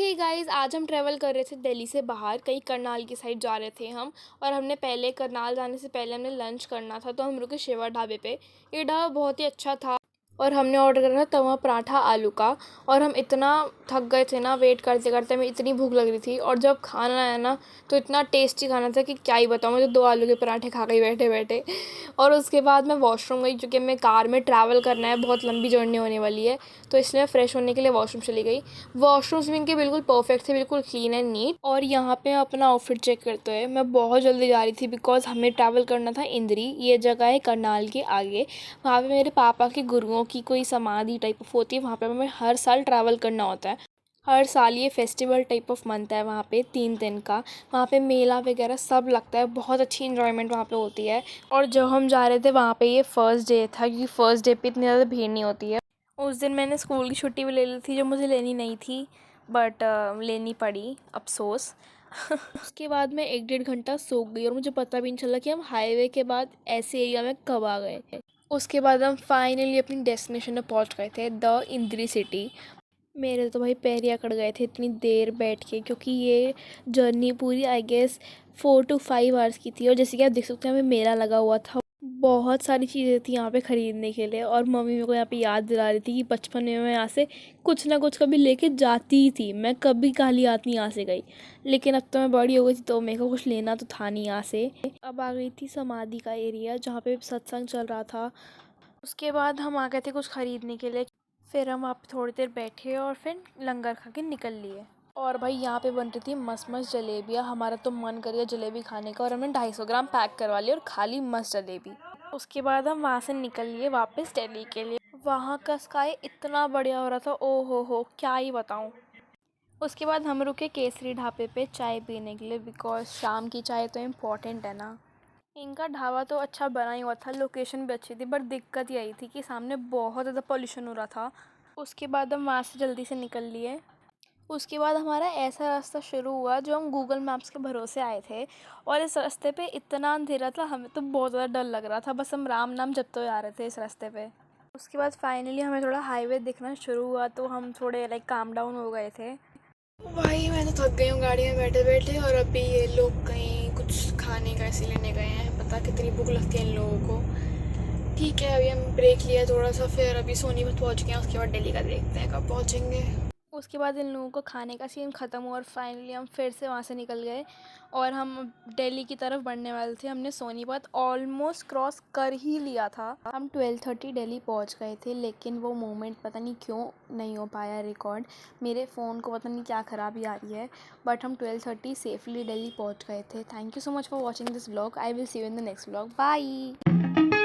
Hey guys, आज हम travel कर रहे थे दिल्ली से बाहर, कहीं करनाल की साइड जा रहे थे हम। और हमने पहले करनाल जाने से पहले हमने लंच करना था, तो हम रुके शिवा ढाबे पे। ये ढाबा बहुत ही अच्छा था और हमने ऑर्डर करा था तवा पराठा आलू का। और हम इतना थक गए थे ना, वेट करते करते हमें इतनी भूख लग रही थी। और जब खाना आया ना, तो इतना टेस्टी खाना था कि क्या ही बताऊँ। मुझे 2 आलू के पराठे खा गई बैठे बैठे। और उसके बाद मैं वॉशरूम गई, क्योंकि हमें कार में ट्रैवल करना है, बहुत लंबी जर्नी होने वाली है। तो इसलिए मैं फ्रेश होने के लिए वॉशरूम चली गई। वॉशरूम्स भी इनके बिल्कुल परफेक्ट थे, बिल्कुल क्लीन एंड नीट। और यहाँ पे अपना आउटफिट चेक करते हुए मैं बहुत जल्दी जा रही थी, बिकॉज हमें ट्रैवल करना था इंद्री। ये जगह है करनाल के आगे। वहाँ पे मेरे पापा के गुरुओं की कोई समाधि टाइप ऑफ होती है, वहाँ पे हमें हर साल ट्रैवल करना होता है। हर साल ये फेस्टिवल टाइप ऑफ मनता है वहाँ पे 3 दिन का। वहाँ पे मेला वगैरह सब लगता है, बहुत अच्छी इन्जॉयमेंट वहाँ पे होती है। और जब हम जा रहे थे वहाँ पे, ये फर्स्ट डे था, क्योंकि फर्स्ट डे पे इतनी ज़्यादा भीड़ नहीं होती है। उस दिन मैंने स्कूल की छुट्टी भी ले ली थी, जो मुझे लेनी नहीं थी, बट लेनी पड़ी, अफसोस। उसके बाद मैं 1-1.5 घंटा सो गई और मुझे पता भी नहीं चला कि हम हाईवे के बाद ऐसे एरिया में कब आ गए थे। उसके बाद हम फाइनली अपनी डेस्टिनेशन में पहुंच गए थे, द इंद्री सिटी। मेरे तो भाई पैर ही अकड़ गए थे इतनी देर बैठ के, क्योंकि ये जर्नी पूरी आई गेस 4 to 5 आवर्स की थी। और जैसे कि आप देख सकते हैं, हमें मेला लगा हुआ था, बहुत सारी चीज़ें थी यहाँ पे ख़रीदने के लिए। और मम्मी मेरे को यहाँ पे याद दिला रही थी कि बचपन में मैं यहाँ से कुछ ना कुछ कभी लेके जाती ही थी। मैं कभी खाली हाथ नहीं यहाँ से गई, लेकिन अब तो मैं बड़ी हो गई थी, तो मेरे को कुछ लेना तो था नहीं यहाँ से। अब आ गई थी समाधि का एरिया, जहाँ पे सत्संग चल रहा था। उसके बाद हम आ गए थे कुछ ख़रीदने के लिए। फिर हम वहाँ पे थोड़ी देर बैठे और फिर लंगर खा के निकल लिए। और भाई यहाँ पे बन रही थी मस्त मस्त जलेबियाँ। हमारा तो मन कर गया जलेबी खाने का, और हमने 250 ग्राम पैक करवा ली और खा ली मस्त जलेबी। उसके बाद हम वहाँ से निकल लिए वापस दिल्ली के लिए। वहाँ का स्काई इतना बढ़िया हो रहा था, ओ हो क्या ही बताऊँ। उसके बाद हम रुके केसरी ढाबे पे चाय पीने के लिए, बिकॉज शाम की चाय तो इम्पोर्टेंट है ना। इनका ढाबा तो अच्छा बना ही हुआ था, लोकेशन भी अच्छी थी, बट दिक्कत यही थी कि सामने बहुत ज़्यादा पॉल्यूशन हो रहा था। उसके बाद हम वहाँ से जल्दी से निकल लिए। उसके बाद हमारा ऐसा रास्ता शुरू हुआ जो हम गूगल मैप्स के भरोसे आए थे। और इस रास्ते पे इतना अंधेरा था, हमें तो बहुत ज़्यादा डर लग रहा था, बस हम राम नाम जपते हुए आ रहे थे इस रास्ते पे। उसके बाद फाइनली हमें थोड़ा हाईवे दिखना शुरू हुआ, तो हम थोड़े लाइक काम डाउन हो गए थे। भाई मैं तो थक गई हूँ गाड़ी में बैठे बैठे। और अभी ये लोग कहीं कुछ खाने का ऐसे लेने गए हैं, पता कितनी भूख लगती है इन लोगों को। ठीक है, अभी हम ब्रेक लिया थोड़ा सा, फिर अभी सोनीपत पहुँच गए हैं। उसके बाद दिल्ली का देखते हैं कब पहुँचेंगे। उसके बाद इन लोगों को खाने का सीन ख़त्म हुआ और फाइनली हम फिर से वहाँ से निकल गए। और हम दिल्ली की तरफ बढ़ने वाले थे। हमने सोनीपत ऑलमोस्ट क्रॉस कर ही लिया था। हम 12:30 दिल्ली पहुँच गए थे, लेकिन वो मोमेंट पता नहीं क्यों नहीं हो पाया रिकॉर्ड। मेरे फ़ोन को पता नहीं क्या ख़राबी आ रही है, बट हम 12:30 सेफली दिल्ली पहुँच गए थे। Thank you so much for watching this vlog. I will see you in the next vlog. Bye.